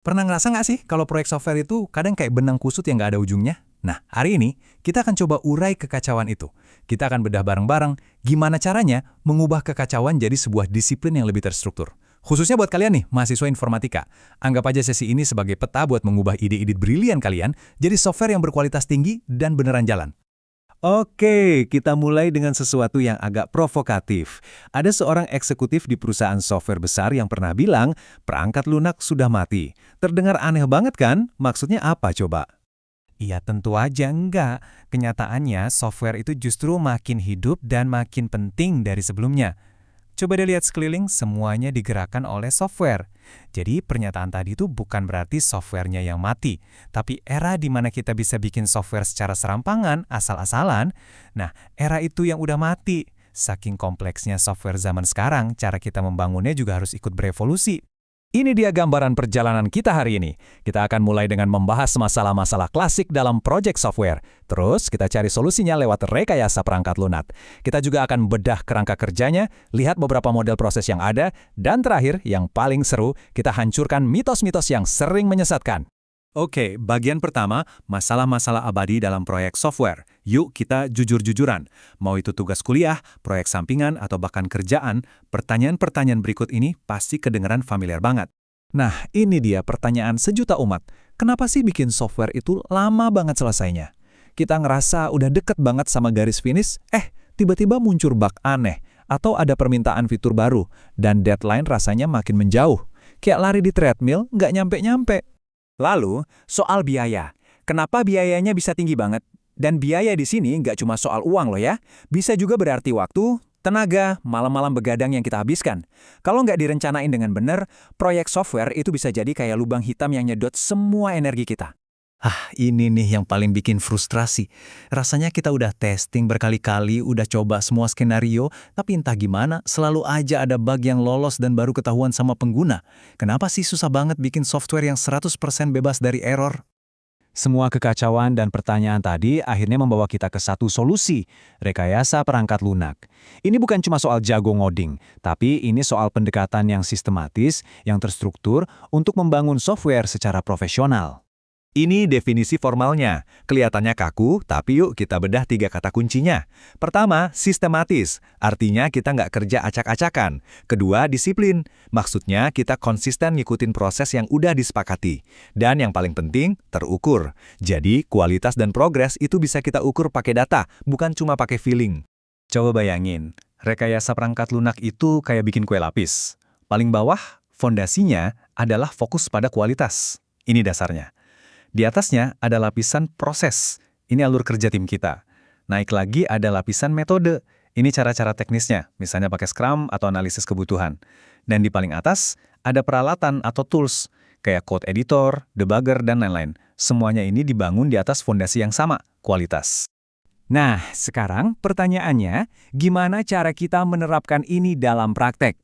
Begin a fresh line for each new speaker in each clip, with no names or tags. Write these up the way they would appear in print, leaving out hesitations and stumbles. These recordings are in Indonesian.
Pernah ngerasa nggak sih kalau proyek software itu kadang kayak benang kusut yang nggak ada ujungnya? Nah, hari ini kita akan coba urai kekacauan itu. Kita akan bedah bareng-bareng gimana caranya mengubah kekacauan jadi sebuah disiplin yang lebih terstruktur. Khususnya buat kalian nih, mahasiswa informatika. Anggap aja sesi ini sebagai peta buat mengubah ide-ide brilian kalian jadi software yang berkualitas tinggi dan beneran jalan.
Oke, kita mulai dengan sesuatu yang agak provokatif. Ada seorang eksekutif di perusahaan software besar yang pernah bilang, perangkat lunak sudah mati. Terdengar aneh banget kan? Maksudnya apa coba?
Iya tentu aja enggak. Kenyataannya software itu justru makin hidup dan makin penting dari sebelumnya. Coba deh lihat sekeliling, semuanya digerakkan oleh software. Jadi pernyataan tadi itu bukan berarti softwarenya yang mati, tapi era di mana kita bisa bikin software secara serampangan, asal-asalan, nah era itu yang udah mati. Saking kompleksnya software zaman sekarang, cara kita membangunnya juga harus ikut berevolusi.
Ini dia gambaran perjalanan kita hari ini. Kita akan mulai dengan membahas masalah-masalah klasik dalam project software. Terus kita cari solusinya lewat rekayasa perangkat lunak. Kita juga akan bedah kerangka kerjanya, lihat beberapa model proses yang ada, dan terakhir, yang paling seru, kita hancurkan mitos-mitos yang sering menyesatkan.
Oke, bagian pertama, masalah-masalah abadi dalam proyek software. Yuk kita jujur-jujuran. Mau itu tugas kuliah, proyek sampingan, atau bahkan kerjaan, pertanyaan-pertanyaan berikut ini pasti kedengeran familiar banget.
Nah, ini dia pertanyaan sejuta umat. Kenapa sih bikin software itu lama banget selesainya? Kita ngerasa udah deket banget sama garis finish, tiba-tiba muncul bug aneh, atau ada permintaan fitur baru, dan deadline rasanya makin menjauh. Kayak lari di treadmill, nggak nyampe-nyampe.
Lalu, soal biaya. Kenapa biayanya bisa tinggi banget? Dan biaya di sini nggak cuma soal uang loh ya. Bisa juga berarti waktu, tenaga, malam-malam begadang yang kita habiskan. Kalau nggak direncanain dengan benar, proyek software itu bisa jadi kayak lubang hitam yang nyedot semua energi kita.
Ini nih yang paling bikin frustrasi. Rasanya kita udah testing berkali-kali, udah coba semua skenario, tapi entah gimana, selalu aja ada bug yang lolos dan baru ketahuan sama pengguna. Kenapa sih susah banget bikin software yang 100% bebas dari error?
Semua kekacauan dan pertanyaan tadi akhirnya membawa kita ke satu solusi, rekayasa perangkat lunak. Ini bukan cuma soal jago ngoding, tapi ini soal pendekatan yang sistematis, yang terstruktur untuk membangun software secara profesional.
Ini definisi formalnya. Kelihatannya kaku, tapi yuk kita bedah 3 kata kuncinya. Pertama, sistematis. Artinya kita nggak kerja acak-acakan. Kedua, disiplin. Maksudnya kita konsisten ngikutin proses yang udah disepakati. Dan yang paling penting, terukur. Jadi, kualitas dan progres itu bisa kita ukur pakai data, bukan cuma pakai feeling. Coba bayangin, rekayasa perangkat lunak itu kayak bikin kue lapis. Paling bawah, fondasinya adalah fokus pada kualitas. Ini dasarnya. Di atasnya ada lapisan proses, ini alur kerja tim kita. Naik lagi ada lapisan metode, ini cara-cara teknisnya, misalnya pakai Scrum atau analisis kebutuhan. Dan di paling atas ada peralatan atau tools, kayak code editor, debugger, dan lain-lain. Semuanya ini dibangun di atas fondasi yang sama, kualitas.
Nah, sekarang pertanyaannya, gimana cara kita menerapkan ini dalam praktek?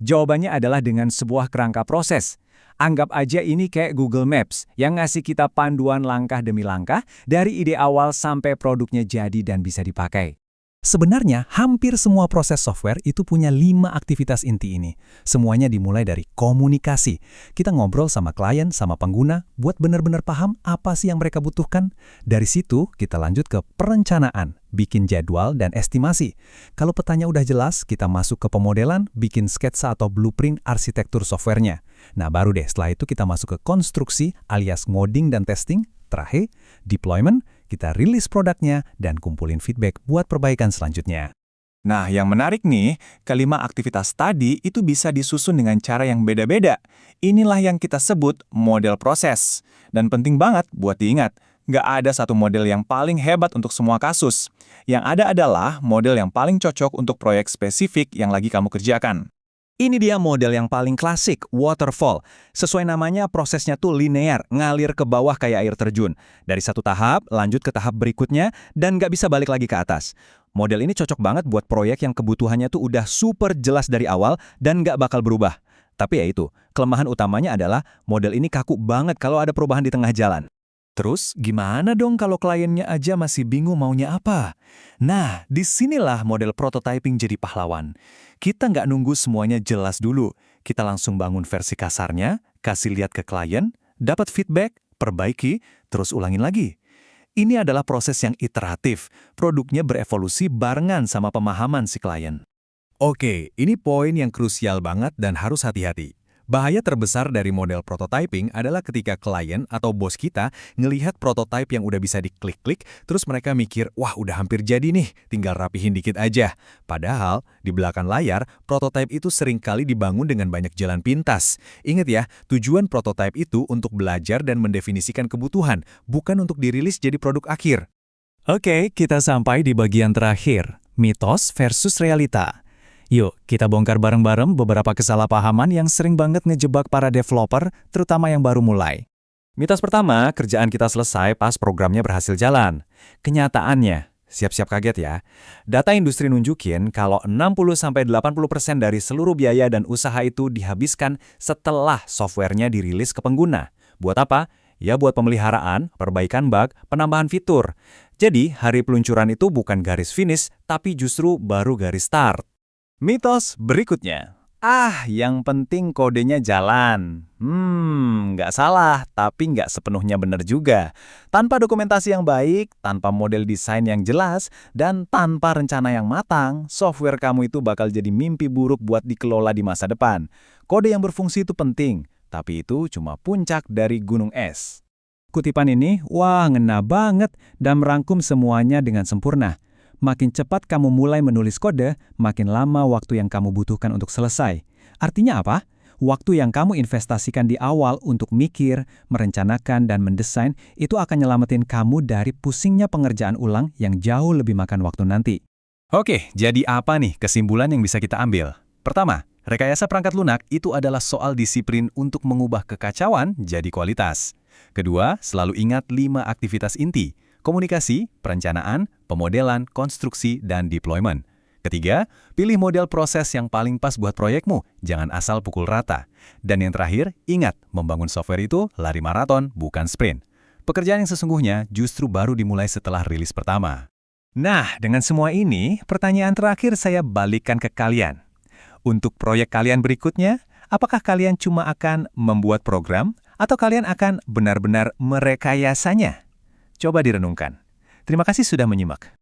Jawabannya adalah dengan sebuah kerangka proses. Anggap aja ini kayak Google Maps yang ngasih kita panduan langkah demi langkah dari ide awal sampai produknya jadi dan bisa dipakai. Sebenarnya, hampir semua proses software itu punya 5 aktivitas inti ini. Semuanya dimulai dari komunikasi. Kita ngobrol sama klien, sama pengguna, buat benar-benar paham apa sih yang mereka butuhkan. Dari situ, kita lanjut ke perencanaan, bikin jadwal dan estimasi. Kalau petanya udah jelas, kita masuk ke pemodelan, bikin sketsa atau blueprint arsitektur softwarenya. Nah, baru deh setelah itu kita masuk ke konstruksi alias ngoding dan testing. Terakhir, deployment, kita rilis produknya dan kumpulin feedback buat perbaikan selanjutnya.
Nah, yang menarik nih, kelima aktivitas tadi itu bisa disusun dengan cara yang beda-beda. Inilah yang kita sebut model proses. Dan penting banget buat diingat, nggak ada satu model yang paling hebat untuk semua kasus. Yang ada adalah model yang paling cocok untuk proyek spesifik yang lagi kamu kerjakan.
Ini dia model yang paling klasik, waterfall. Sesuai namanya, prosesnya tuh linear, ngalir ke bawah kayak air terjun. Dari satu tahap, lanjut ke tahap berikutnya, dan nggak bisa balik lagi ke atas. Model ini cocok banget buat proyek yang kebutuhannya tuh udah super jelas dari awal dan nggak bakal berubah. Tapi ya itu, kelemahan utamanya adalah model ini kaku banget kalau ada perubahan di tengah jalan. Terus, gimana dong kalau kliennya aja masih bingung maunya apa? Nah, disinilah model prototyping jadi pahlawan. Kita nggak nunggu semuanya jelas dulu. Kita langsung bangun versi kasarnya,
kasih lihat ke klien, dapat feedback, perbaiki, terus ulangin lagi. Ini adalah proses yang iteratif, produknya berevolusi barengan sama pemahaman si klien. Oke, ini poin yang krusial banget dan harus hati-hati. Bahaya terbesar dari model prototyping adalah ketika klien atau bos kita ngelihat prototype yang udah bisa diklik-klik, terus mereka mikir, wah udah hampir jadi nih, tinggal rapihin dikit aja. Padahal, di belakang layar, prototype itu seringkali dibangun dengan banyak jalan pintas. Ingat ya, tujuan prototype itu untuk belajar dan mendefinisikan kebutuhan, bukan untuk dirilis jadi produk akhir.
Oke, kita sampai di bagian terakhir, mitos versus realita. Yuk, kita bongkar bareng-bareng beberapa kesalahpahaman yang sering banget ngejebak para developer, terutama yang baru mulai. Mitos pertama, kerjaan kita selesai pas programnya berhasil jalan. Kenyataannya, siap-siap kaget ya. Data industri nunjukin kalau 60-80% dari seluruh biaya dan usaha itu dihabiskan setelah softwarenya dirilis ke pengguna. Buat apa? Ya buat pemeliharaan, perbaikan bug, penambahan fitur. Jadi, hari peluncuran itu bukan garis finish, tapi justru baru garis start. Mitos berikutnya. Yang penting kodenya jalan. Nggak salah, tapi nggak sepenuhnya benar juga. Tanpa dokumentasi yang baik, tanpa model desain yang jelas, dan tanpa rencana yang matang, software kamu itu bakal jadi mimpi buruk buat dikelola di masa depan. Kode yang berfungsi itu penting, tapi itu cuma puncak dari gunung es. Kutipan ini, ngena banget dan merangkum semuanya dengan sempurna. Makin cepat kamu mulai menulis kode, makin lama waktu yang kamu butuhkan untuk selesai. Artinya apa? Waktu yang kamu investasikan di awal untuk mikir, merencanakan, dan mendesain itu akan nyelamatin kamu dari pusingnya pengerjaan ulang yang jauh lebih makan waktu nanti.
Oke, jadi apa nih kesimpulan yang bisa kita ambil? Pertama, rekayasa perangkat lunak itu adalah soal disiplin untuk mengubah kekacauan jadi kualitas. Kedua, selalu ingat 5 aktivitas inti. Komunikasi, perencanaan, pemodelan, konstruksi, dan deployment. Ketiga, pilih model proses yang paling pas buat proyekmu, jangan asal pukul rata. Dan yang terakhir, ingat, membangun software itu lari maraton, bukan sprint. Pekerjaan yang sesungguhnya justru baru dimulai setelah rilis pertama.
Nah, dengan semua ini, pertanyaan terakhir saya balikkan ke kalian. Untuk proyek kalian berikutnya, apakah kalian cuma akan membuat program, atau kalian akan benar-benar merekayasanya? Coba direnungkan. Terima kasih sudah menyimak.